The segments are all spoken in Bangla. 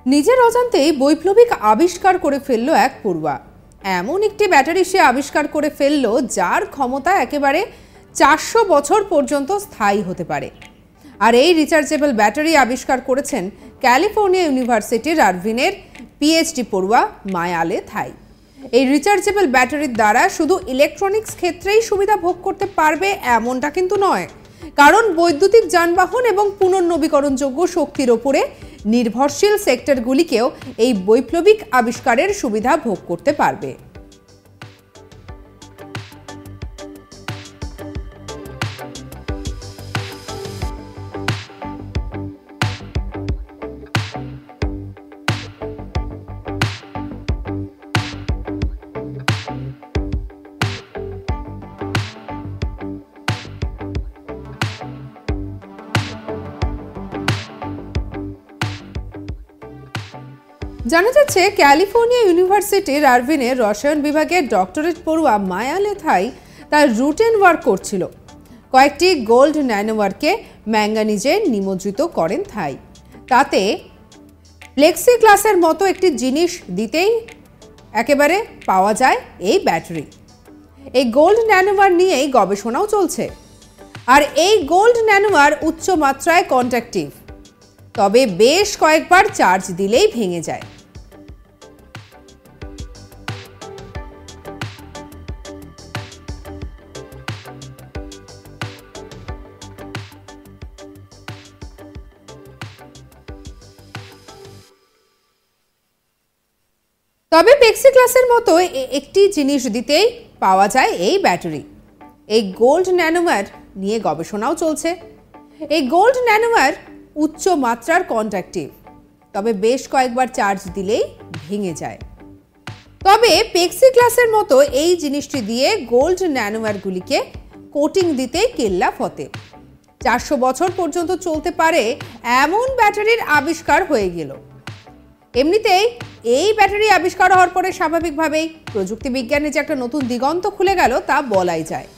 নিজের অজান্তেই বৈপ্লবিক আবিষ্কার করে ফেললো এক পড়ুয়া। এমন একটি ব্যাটারি সে আবিষ্কার করে ফেললো যার ক্ষমতা একেবারে 400 বছর পর্যন্ত স্থায়ী হতে পারে। আর এই রিচার্জেবল ব্যাটারি আবিষ্কার করেছেন ক্যালিফোর্নিয়া ইউনিভার্সিটির আরভিনের পিএইচডি পড়ুয়া মায়ালে থাই। এই রিচার্জেবল ব্যাটারির দ্বারা শুধু ইলেকট্রনিক্স ক্ষেত্রেই সুবিধা ভোগ করতে পারবে এমনটা কিন্তু নয়, কারণ বৈদ্যুতিক যানবাহন এবং পুনর্নবীকরণযোগ্য শক্তির ওপরে নির্ভরশীল সেক্টরগুলিকেও এই বৈপ্লবিক আবিষ্কারের সুবিধা ভোগ করতে পারবে। জানা যাচ্ছে ক্যালিফোর্নিয়া ইউনিভার্সিটির আরভিনের রসায়ন বিভাগের ডক্টরেট পড়ুয়া মায়ালে থাই তার রুটিন ওয়ার্ক করছিল। কয়েকটি গোল্ড ন্যানোওয়ারকে ম্যাঙ্গানিজে নিমজ্জিত করেন থাই। তাতে প্লেক্সিগ্লাসের মতো একটি জিনিস দিতেই একেবারে পাওয়া যায় এই ব্যাটারি। এই গোল্ড ন্যানোওয়ার নিয়েই গবেষণাও চলছে। আর এই গোল্ড ন্যানোওয়ার উচ্চ মাত্রায় কন্ডাক্টিভ, তবে বেশ কয়েকবার চার্জ দিলেই ভেঙে যায়। তবে প্লেক্সিগ্লাসের মতো একটি জিনিস দিতেই পাওয়া যায় এই ব্যাটারি। এই গোল্ড ন্যানোওয়ার নিয়ে গবেষণাও চলছে। এই গোল্ড ন্যানোওয়ার উচ্চ মাত্রার কন্ডাক্টিভ, তবে বেশ কয়েকবার চার্জ দিলেই ভেঙে যায়। তবে প্লেক্সিগ্লাসের মতো এই জিনিসটি দিয়ে গোল্ড ন্যানোওয়ারগুলিকে কোটিং দিতে কেল্লা ফতে। 400 বছর পর্যন্ত চলতে পারে এমন ব্যাটারির আবিষ্কার হয়ে গেল। এমনিতেই এই ব্যাটারি আবিষ্কার হওয়ার পরে স্বাভাবিকভাবেই প্রযুক্তি বিজ্ঞানে যে একটা নতুন দিগন্ত খুলে গেল তা বলাই যায়।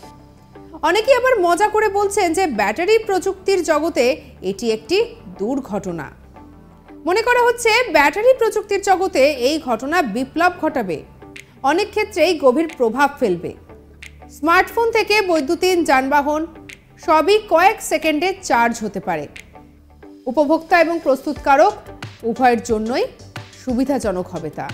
অনেকেই আবার মজা করে বলছেন যে ব্যাটারি প্রযুক্তির জগতে এটি একটি দুর্ঘটনা। মনে করা হচ্ছে ব্যাটারি প্রযুক্তির জগতে এই ঘটনা বিপ্লব ঘটাবে, অনেক ক্ষেত্রেই গভীর প্রভাব ফেলবে। স্মার্টফোন থেকে বৈদ্যুতিন যানবাহন সবই কয়েক সেকেন্ডে চার্জ হতে পারে। উপভোক্তা এবং প্রস্তুতকারক উভয়ের জন্যই সুবিধাজনক হবে তা।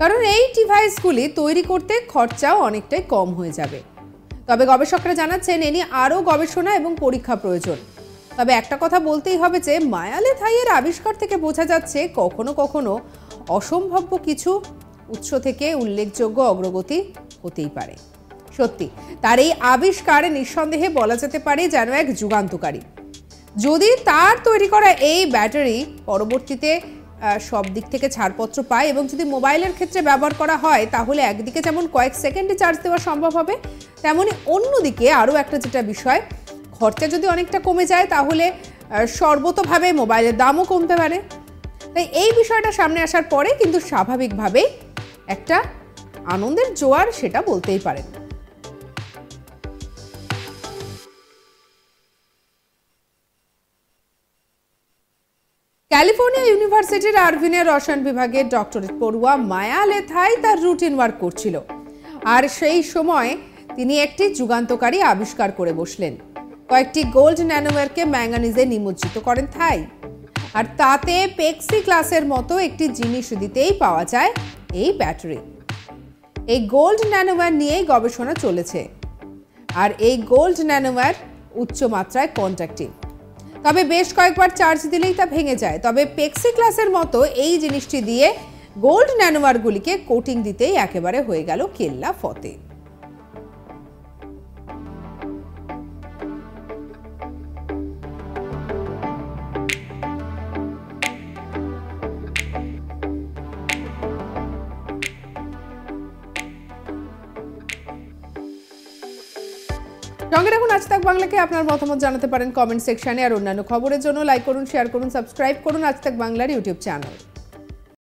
কারণ এই ডিভাইসগুলি তৈরি করতে খরচাও অনেকটাই কম হয়ে যাবে। তবে গবেষকরা জানাচ্ছেন এ নিয়ে আরও গবেষণা এবং পরীক্ষা প্রয়োজন। তবে একটা কথা বলতেই হবে যে মায়ালে থাইয়ের আবিষ্কার থেকে বোঝা যাচ্ছে কখনো কখনো অসম্ভাব্য কিছু উৎস থেকে উল্লেখযোগ্য অগ্রগতি হতেই পারে। সত্যি তার এই আবিষ্কার নিঃসন্দেহে বলা যেতে পারে যেন এক যুগান্তকারী। যদি তার তৈরি করা এই ব্যাটারি পরবর্তীতে সব দিক থেকে ছাড়পত্র পায় এবং যদি মোবাইলের ক্ষেত্রে ব্যবহার করা হয়, তাহলে একদিকে যেমন কয়েক সেকেন্ডে চার্জ দেওয়া সম্ভব হবে, তেমনি অন্যদিকে আরও একটা যেটা বিষয়, খরচা যদি অনেকটা কমে যায় তাহলে সর্বতোভাবে মোবাইলের দামও কমতে পারে। তাই এই বিষয়টা সামনে আসার পরে কিন্তু স্বাভাবিকভাবেই একটা আনন্দের জোয়ার সেটা বলতেই পারেন। ক্যালিফোর্নিয়া ইউনিভার্সিটির আরভিনের রসায়ন বিভাগের ডক্টরেট পড়ুয়া মায়ালে থাই তার রুটিন ওয়ার্ক করছিল। আর সেই সময় তিনি একটি যুগান্তকারী আবিষ্কার করে বসলেন। কয়েকটি গোল্ড ন্যানোওয়ারকে ম্যাঙ্গানিজে নিমজ্জিত করেন থাই। আর তাতে প্লেক্সিগ্লাসের মতো একটি জিনিস দিতেই পাওয়া যায় এই ব্যাটারি। এই গোল্ড ন্যানোওয়ার নিয়েই গবেষণা চলেছে। আর এই গোল্ড ন্যানোওয়ার উচ্চ মাত্রায় কন্ডাক্টিভ, তবে বেশ কয়েকবার চার্জ দিলেই তা ভেঙে যায়। তবে প্লেক্সিগ্লাসের মতো এই জিনিসটি দিয়ে গোল্ড ন্যানোওয়ারগুলিকে কোটিং দিতেই একেবারে হয়ে গেল কেল্লা ফতে। সঙ্গে রাখুন আজ তাক বাংলাকে। আপনার মতামত জানাতে পারেন কমেন্ট সেকশনে। আর অন্যান্য খবরের জন্য লাইক করুন, শেয়ার করুন, সাবস্ক্রাইব করুন আজ তাক বাংলার ইউটিউব চ্যানেল।